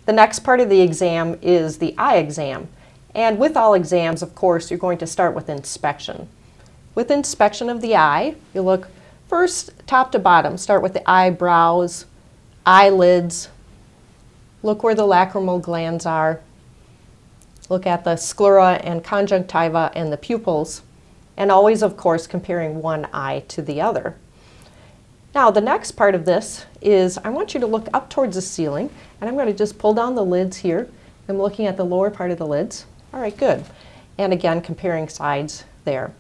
The next part of the exam is the eye exam. And with all exams, of course, you're going to start with inspection. With inspection of the eye, you look first top to bottom. Start with the eyebrows, eyelids. Look where the lacrimal glands are. Look at the sclera and conjunctiva and the pupils. And always, of course, comparing one eye to the other. Now, the next part of this is I want you to look up towards the ceiling, and I'm going to just pull down the lids here. I'm looking at the lower part of the lids. All right, good. And again, comparing sides there.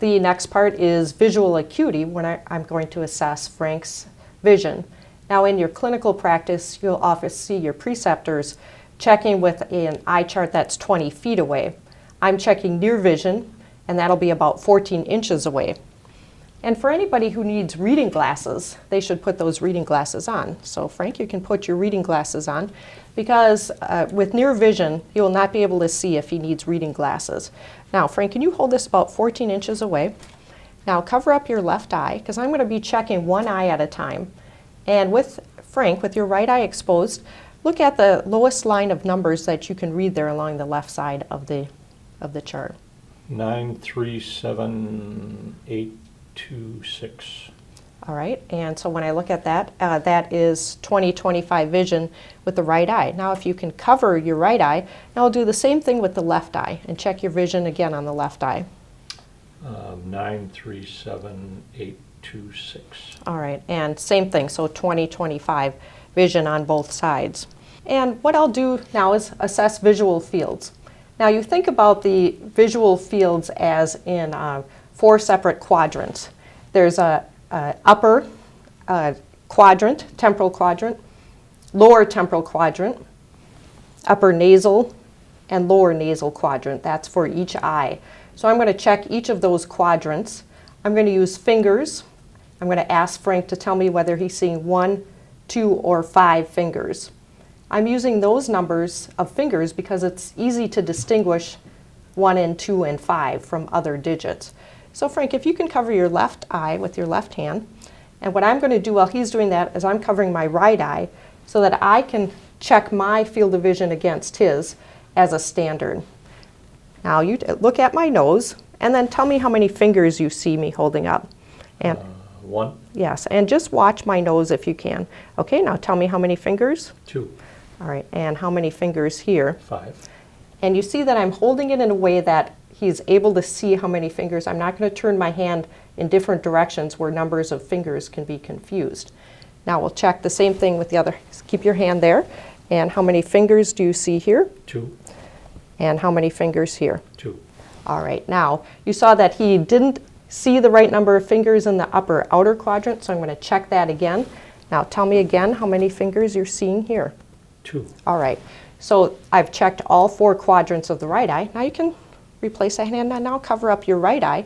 The next part is visual acuity, when I'm going to assess Frank's vision. Now, in your clinical practice, you'll often see your preceptors checking with an eye chart that's 20 feet away. I'm checking near vision, and that'll be about 14 inches away. And for anybody who needs reading glasses, they should put those reading glasses on. So Frank, you can put your reading glasses on because with near vision, you will not be able to see if he needs reading glasses. Now, Frank, can you hold this about 14 inches away? Now cover up your left eye because I'm going to be checking one eye at a time. And with Frank, with your right eye exposed, look at the lowest line of numbers that you can read there along the left side of the chart. 937,826. All right, and so when I look at that, that is 20/25 vision with the right eye. Now if you can cover your right eye, now I'll do the same thing with the left eye and check your vision again on the left eye. 937,826. All right, and same thing, so 20/25 vision on both sides. And what I'll do now is assess visual fields. Now you think about the visual fields as in 4 separate quadrants. There's a upper quadrant, temporal quadrant, lower temporal quadrant, upper nasal, and lower nasal quadrant. That's for each eye. So I'm going to check each of those quadrants. I'm going to use fingers. I'm going to ask Frank to tell me whether he's seeing 1, 2, or 5 fingers. I'm using those numbers of fingers because it's easy to distinguish 1 and 2 and 5 from other digits. So Frank, if you can cover your left eye with your left hand, and what I'm going to do while he's doing that is I'm covering my right eye so that I can check my field of vision against his as a standard. Now you look at my nose and then tell me how many fingers you see me holding up. And 1. Yes, and just watch my nose if you can. Okay, now tell me how many fingers? 2. All right, and how many fingers here? 5. And you see that I'm holding it in a way that he's able to see how many fingers. I'm not going to turn my hand in different directions where numbers of fingers can be confused. Now we'll check the same thing with the other. Keep your hand there. And how many fingers do you see here? 2. And how many fingers here? 2. All right, now you saw that he didn't see the right number of fingers in the upper outer quadrant, so I'm going to check that again. Now tell me again how many fingers you're seeing here. 2. All right, so I've checked all 4 quadrants of the right eye. Now you can replace that hand and now cover up your right eye.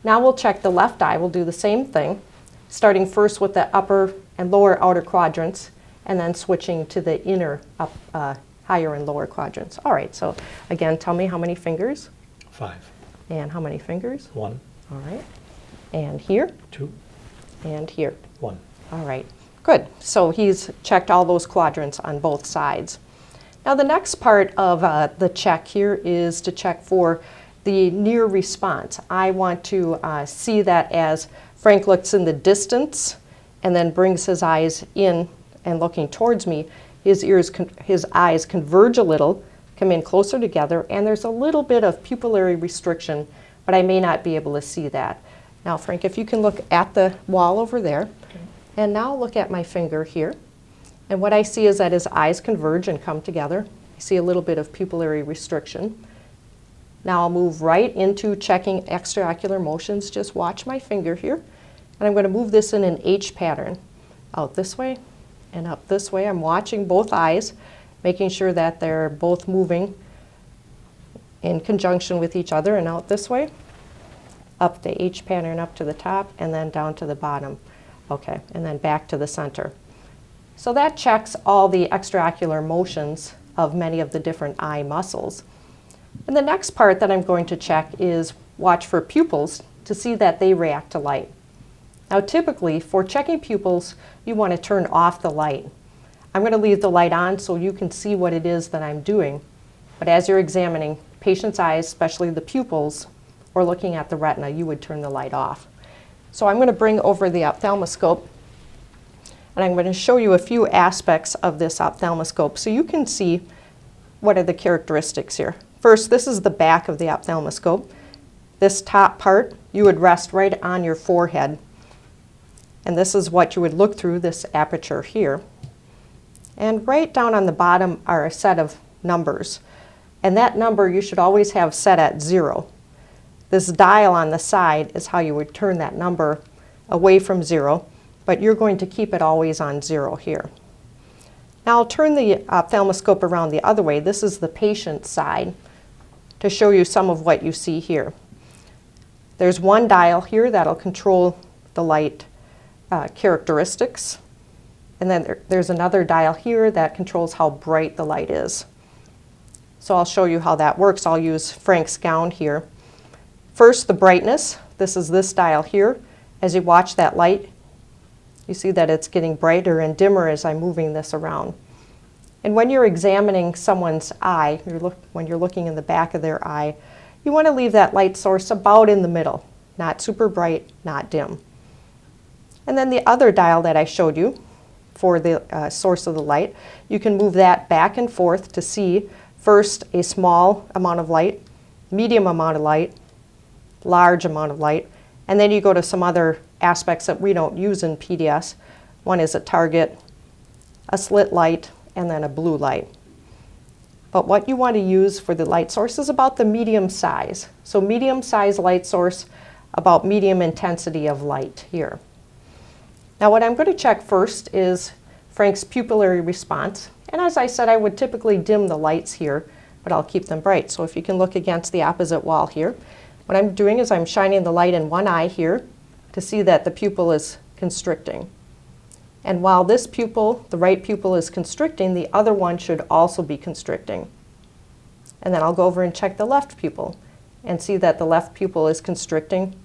Now we'll check the left eye. We'll do the same thing, starting first with the upper and lower outer quadrants and then switching to the inner higher and lower quadrants. All right, so again, tell me how many fingers? 5. And how many fingers? 1. All right, and here? 2. And here? 1. All right, good. So he's checked all those quadrants on both sides. Now the next part of the check here is to check for the near response. I want to see that as Frank looks in the distance and then brings his eyes in and looking towards me, his eyes converge a little, come in closer together, and there's a little bit of pupillary restriction, but I may not be able to see that. Now Frank, if you can look at the wall over there, okay. And now look at my finger here. And what I see is that his eyes converge and come together. I see a little bit of pupillary restriction. Now I'll move right into checking extraocular motions. Just watch my finger here. And I'm going to move this in an H pattern. Out this way and up this way. I'm watching both eyes, making sure that they're both moving in conjunction with each other, and out this way. Up the H pattern up to the top and then down to the bottom. Okay, and then back to the center. So that checks all the extraocular motions of many of the different eye muscles. And the next part that I'm going to check is watch for pupils to see that they react to light. Now typically for checking pupils, you want to turn off the light. I'm going to leave the light on so you can see what it is that I'm doing. But as you're examining patient's eyes, especially the pupils, or looking at the retina, you would turn the light off. So I'm going to bring over the ophthalmoscope, and I'm going to show you a few aspects of this ophthalmoscope so you can see what are the characteristics here. First, this is the back of the ophthalmoscope. This top part you would rest right on your forehead, and this is what you would look through, this aperture here. And right down on the bottom are a set of numbers, and that number you should always have set at 0. This dial on the side is how you would turn that number away from 0, but you're going to keep it always on 0 here. Now I'll turn the ophthalmoscope around the other way. This is the patient side to show you some of what you see here. There's one dial here that'll control the light characteristics, and then there's another dial here that controls how bright the light is. So I'll show you how that works. I'll use Frank's gown here. First, the brightness. This is this dial here. As you watch that light, you see that it's getting brighter and dimmer as I'm moving this around. And when you're examining someone's eye, when you're looking in the back of their eye, you want to leave that light source about in the middle, not super bright, not dim. And then the other dial that I showed you for the source of the light, you can move that back and forth to see first a small amount of light, medium amount of light, large amount of light, and then you go to some other aspects that we don't use in PDS. One is a target, a slit light, and then a blue light. But what you want to use for the light source is about the medium size. So medium size light source, about medium intensity of light here. Now what I'm going to check first is Frank's pupillary response. And as I said, I would typically dim the lights here, but I'll keep them bright. So if you can look against the opposite wall here, what I'm doing is I'm shining the light in one eye here to see that the pupil is constricting. And while this pupil, the right pupil, is constricting, the other one should also be constricting. And then I'll go over and check the left pupil and see that the left pupil is constricting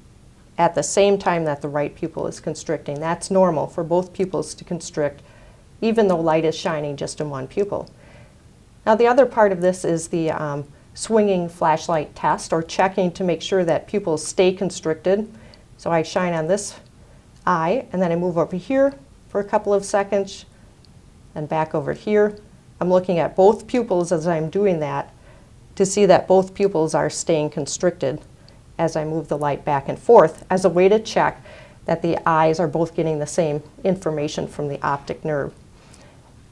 at the same time that the right pupil is constricting. That's normal for both pupils to constrict, even though light is shining just in one pupil. Now the other part of this is the swinging flashlight test, or checking to make sure that pupils stay constricted. So I shine on this eye, and then I move over here for a couple of seconds, and back over here. I'm looking at both pupils as I'm doing that to see that both pupils are staying constricted as I move the light back and forth, as a way to check that the eyes are both getting the same information from the optic nerve.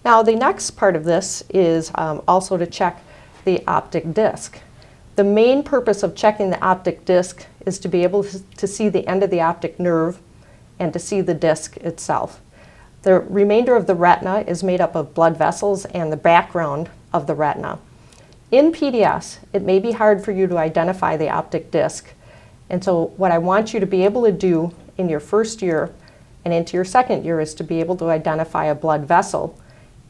Now the next part of this is also to check the optic disc. The main purpose of checking the optic disc is to be able to see the end of the optic nerve and to see the disc itself. The remainder of the retina is made up of blood vessels and the background of the retina. In PDS, it may be hard for you to identify the optic disc, and so what I want you to be able to do in your first year and into your second year is to be able to identify a blood vessel.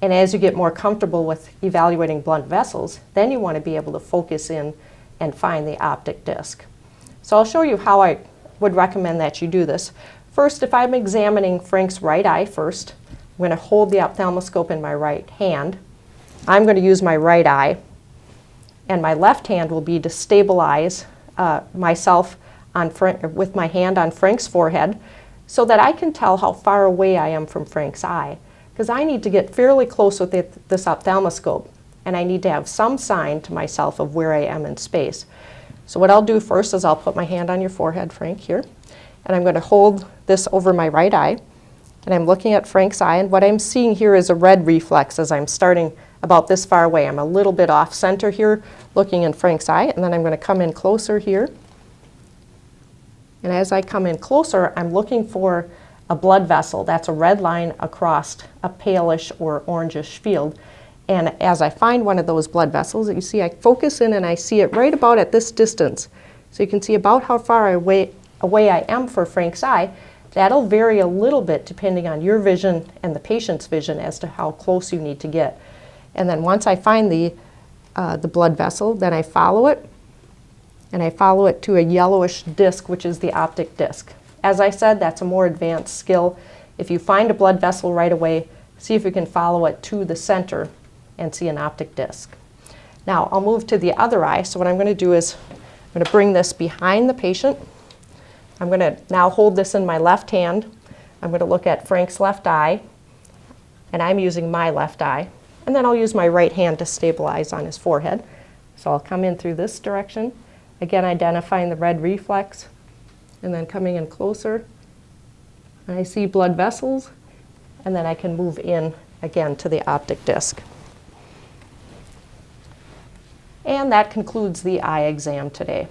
And as you get more comfortable with evaluating blood vessels, then you want to be able to focus in and find the optic disc. So I'll show you how I would recommend that you do this. First, if I'm examining Frank's right eye first, I'm going to hold the ophthalmoscope in my right hand. I'm going to use my right eye, and my left hand will be to stabilize myself with my hand on Frank's forehead so that I can tell how far away I am from Frank's eye. Because I need to get fairly close with this ophthalmoscope, and I need to have some sign to myself of where I am in space. So what I'll do first is I'll put my hand on your forehead, Frank, here, and I'm going to hold this over my right eye, and I'm looking at Frank's eye, and what I'm seeing here is a red reflex as I'm starting about this far away. I'm a little bit off center here, looking in Frank's eye, and then I'm going to come in closer here. And as I come in closer, I'm looking for a blood vessel. That's a red line across a palish or orangish field. And as I find one of those blood vessels, you see I focus in and I see it right about at this distance. So you can see about how far away I am for Frank's eye. That'll vary a little bit depending on your vision and the patient's vision as to how close you need to get. And then once I find the blood vessel, then I follow it, and I follow it to a yellowish disc, which is the optic disc. As I said, that's a more advanced skill. If you find a blood vessel right away, See if you can follow it to the center and see an optic disc. Now I'll move to the other eye. So what I'm going to do is I'm going to bring this behind the patient. I'm going to now hold this in my left hand. I'm going to look at Frank's left eye, and I'm using my left eye. And then I'll use my right hand to stabilize on his forehead. So I'll come in through this direction, again identifying the red reflex, and then coming in closer. And I see blood vessels, and then I can move in again to the optic disc. And that concludes the eye exam today.